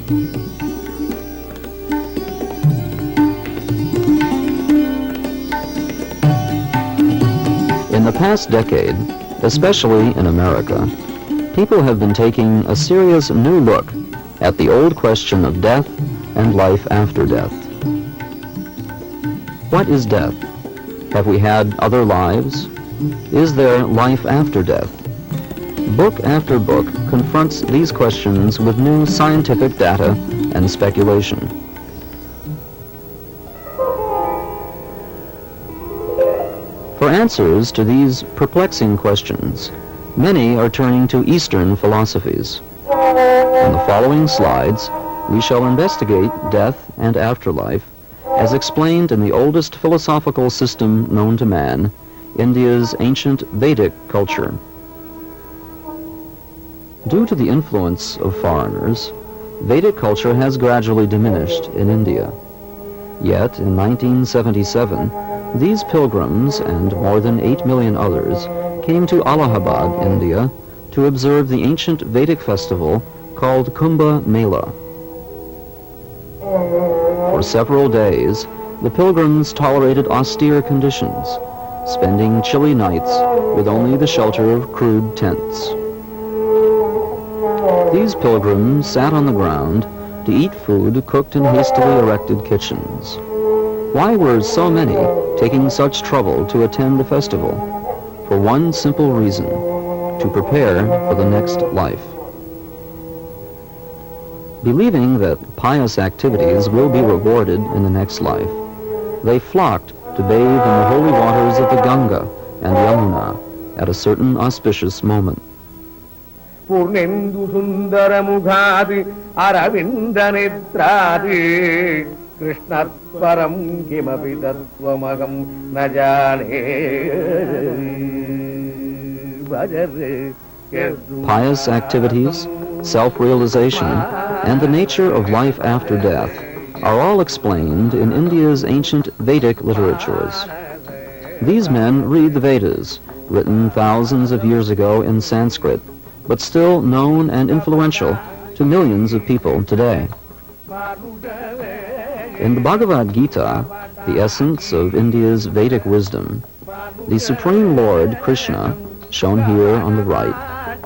In the past decade, especially in America, people have been taking a serious new look at the old question of death and life after death. What is death? Have we had other lives? Is there life after death? Book after book confronts these questions with new scientific data and speculation. For answers to these perplexing questions, many are turning to Eastern philosophies. In the following slides, we shall investigate death and afterlife as explained in the oldest philosophical system known to man, India's ancient Vedic culture. Due to the influence of foreigners, Vedic culture has gradually diminished in India. Yet, in 1977, these pilgrims and more than 8 million others came to Allahabad, India, to observe the ancient Vedic festival called Kumbh Mela. For several days, the pilgrims tolerated austere conditions, spending chilly nights with only the shelter of crude tents. These pilgrims sat on the ground to eat food cooked in hastily erected kitchens. Why were so many taking such trouble to attend the festival? For one simple reason: to prepare for the next life. Believing that pious activities will be rewarded in the next life, they flocked to bathe in the holy waters of the Ganga and Yamuna at a certain auspicious moment. Purnendu sundara mughadi aravinda netradi Krishnat param kimapi tattvamagam najane. Pious activities, self-realization, and the nature of life after death are all explained in India's ancient Vedic literatures. These men read the Vedas, written thousands of years ago in Sanskrit, but still known and influential to millions of people today. In the Bhagavad Gita, the essence of India's Vedic wisdom, the Supreme Lord Krishna, shown here on the right,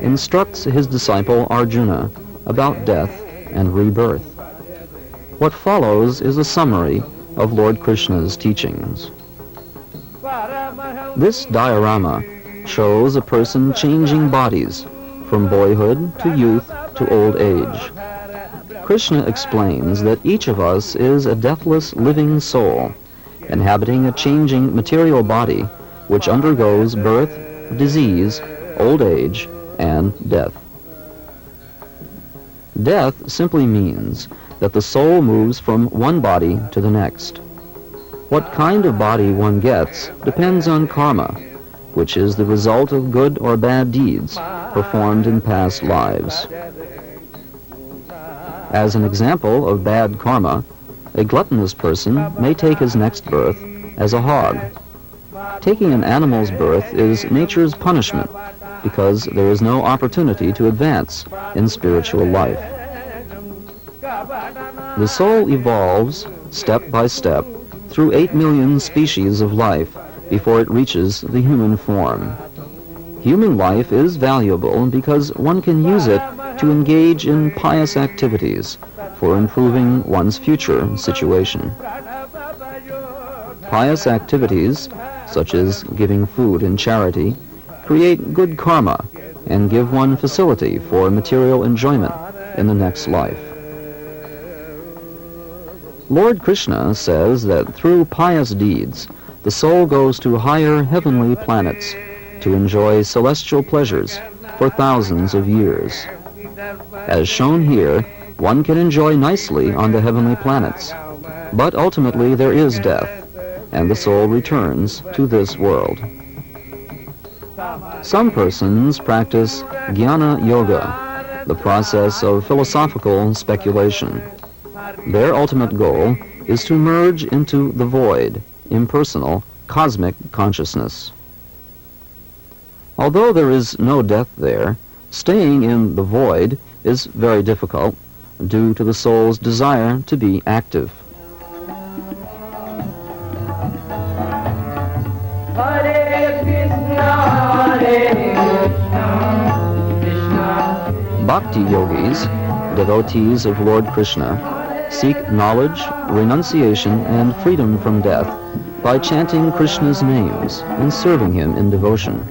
instructs his disciple Arjuna about death and rebirth. What follows is a summary of Lord Krishna's teachings. This diorama shows a person changing bodies from boyhood to youth to old age. Krishna explains that each of us is a deathless living soul, inhabiting a changing material body which undergoes birth, disease, old age, and death. Death simply means that the soul moves from one body to the next. What kind of body one gets depends on karma, which is the result of good or bad deeds performed in past lives. As an example of bad karma, a gluttonous person may take his next birth as a hog. Taking an animal's birth is nature's punishment because there is no opportunity to advance in spiritual life. The soul evolves step by step through 8 million species of life before it reaches the human form. Human life is valuable because one can use it to engage in pious activities for improving one's future situation. Pious activities, such as giving food and charity, create good karma and give one facility for material enjoyment in the next life. Lord Krishna says that through pious deeds, the soul goes to higher heavenly planets to enjoy celestial pleasures for thousands of years. As shown here, one can enjoy nicely on the heavenly planets, but ultimately there is death, and the soul returns to this world. Some persons practice jnana yoga, the process of philosophical speculation. Their ultimate goal is to merge into the void, impersonal, cosmic consciousness. Although there is no death there, staying in the void is very difficult, due to the soul's desire to be active. Bhakti yogis, devotees of Lord Krishna, seek knowledge, renunciation, and freedom from death by chanting Krishna's names and serving him in devotion.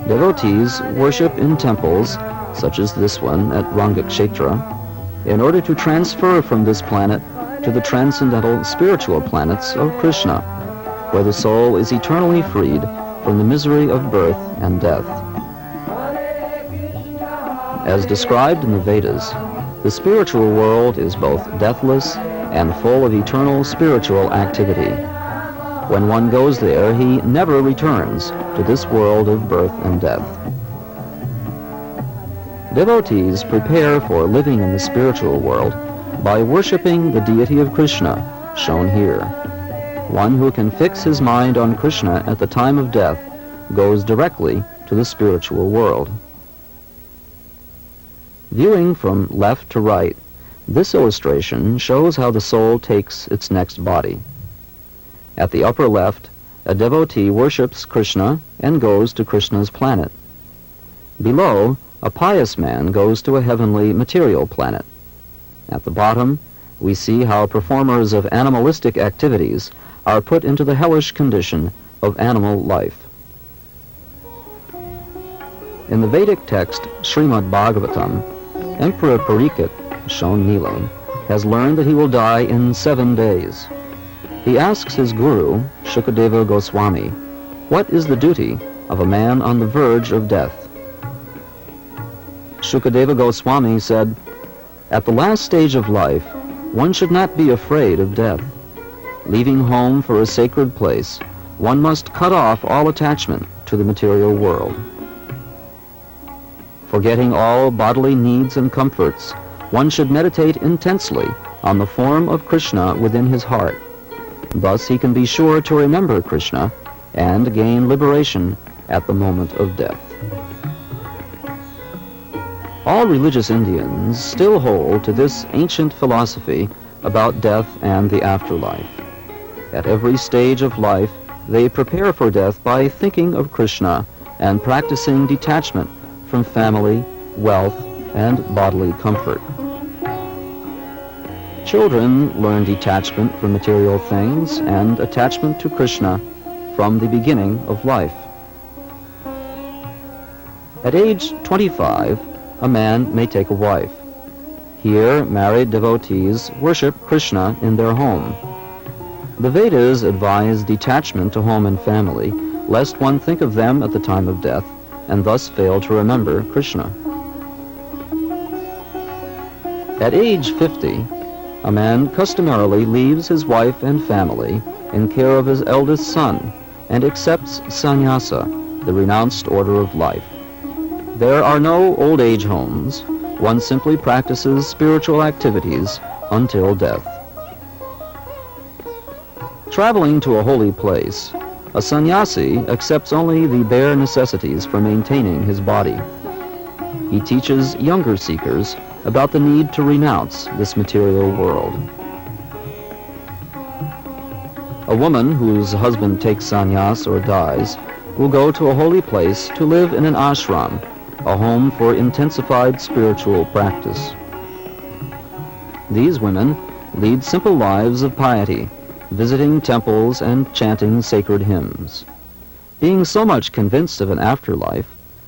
Devotees worship in temples, such as this one at Rangakshetra, in order to transfer from this planet to the transcendental spiritual planets of Krishna, where the soul is eternally freed from the misery of birth and death. As described in the Vedas, the spiritual world is both deathless and full of eternal spiritual activity. When one goes there, he never returns to this world of birth and death. Devotees prepare for living in the spiritual world by worshiping the deity of Krishna, shown here. One who can fix his mind on Krishna at the time of death goes directly to the spiritual world. Viewing from left to right, this illustration shows how the soul takes its next body. At the upper left, a devotee worships Krishna and goes to Krishna's planet. Below, a pious man goes to a heavenly material planet. At the bottom, we see how performers of animalistic activities are put into the hellish condition of animal life. In the Vedic text Srimad Bhagavatam, Emperor Parikshit, shown kneeling, has learned that he will die in 7 days. He asks his guru, Shukadeva Goswami, what is the duty of a man on the verge of death? Shukadeva Goswami said, at the last stage of life, one should not be afraid of death. Leaving home for a sacred place, one must cut off all attachment to the material world. Forgetting all bodily needs and comforts, one should meditate intensely on the form of Krishna within his heart. Thus he can be sure to remember Krishna and gain liberation at the moment of death. All religious Indians still hold to this ancient philosophy about death and the afterlife. At every stage of life, they prepare for death by thinking of Krishna and practicing detachment from family, wealth, and bodily comfort. Children learn detachment from material things and attachment to Krishna from the beginning of life. At age 25, a man may take a wife. Here, married devotees worship Krishna in their home. The Vedas advise detachment to home and family, lest one think of them at the time of death and thus fail to remember Krishna. At age 50, a man customarily leaves his wife and family in care of his eldest son and accepts sannyasa, the renounced order of life. There are no old age homes. One simply practices spiritual activities until death. Traveling to a holy place, a sannyasi accepts only the bare necessities for maintaining his body. He teaches younger seekers about the need to renounce this material world. A woman whose husband takes sannyas or dies will go to a holy place to live in an ashram, a home for intensified spiritual practice. These women lead simple lives of piety, visiting temples and chanting sacred hymns. Being so much convinced of an afterlife,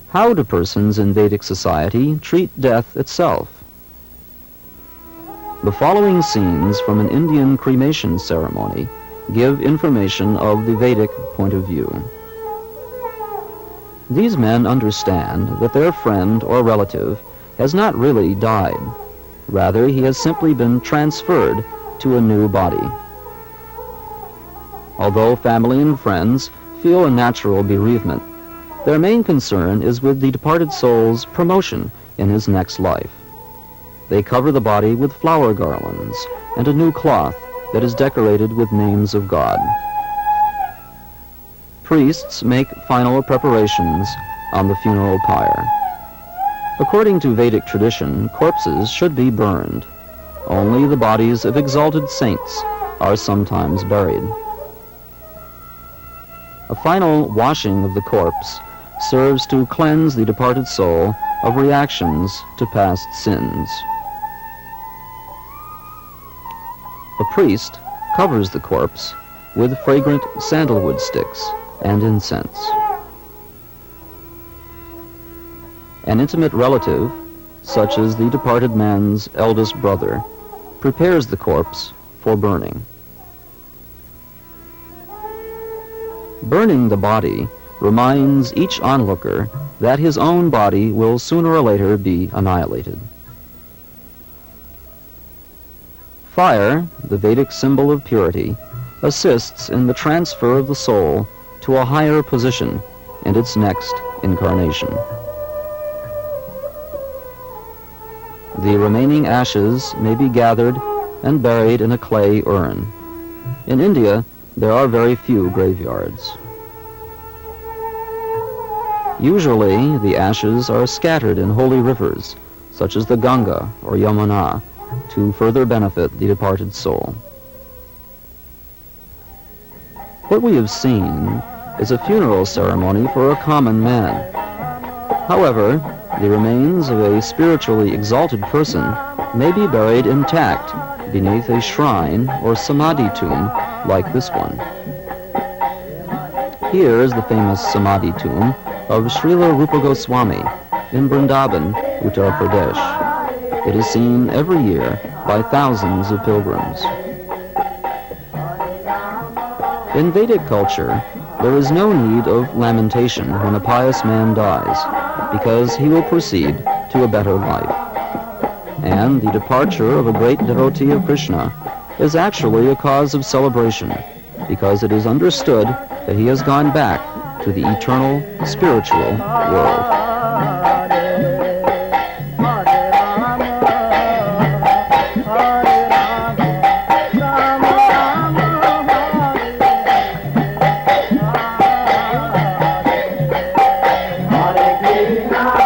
how do persons in Vedic society treat death itself? The following scenes from an Indian cremation ceremony give information of the Vedic point of view. These men understand that their friend or relative has not really died. Rather, he has simply been transferred to a new body. Although family and friends feel a natural bereavement, their main concern is with the departed soul's promotion in his next life. They cover the body with flower garlands and a new cloth that is decorated with names of God. Priests make final preparations on the funeral pyre. According to Vedic tradition, corpses should be burned. Only the bodies of exalted saints are sometimes buried. A final washing of the corpse serves to cleanse the departed soul of reactions to past sins. A priest covers the corpse with fragrant sandalwood sticks and incense. An intimate relative, such as the departed man's eldest brother, prepares the corpse for burning. Burning the body reminds each onlooker that his own body will sooner or later be annihilated. Fire, the Vedic symbol of purity, assists in the transfer of the soul to a higher position in its next incarnation. The remaining ashes may be gathered and buried in a clay urn. In India, there are very few graveyards. Usually, the ashes are scattered in holy rivers, such as the Ganga or Yamuna, to further benefit the departed soul. What we have seen is a funeral ceremony for a common man. However, the remains of a spiritually exalted person may be buried intact beneath a shrine or samadhi tomb like this one. Here is the famous samadhi tomb of Srila Rupa Goswami in Vrindavan, Uttar Pradesh. It is seen every year by thousands of pilgrims. In Vedic culture, there is no need of lamentation when a pious man dies, because he will proceed to a better life. And the departure of a great devotee of Krishna is actually a cause of celebration, because it is understood that he has gone back to the eternal spiritual world. Hare Krishna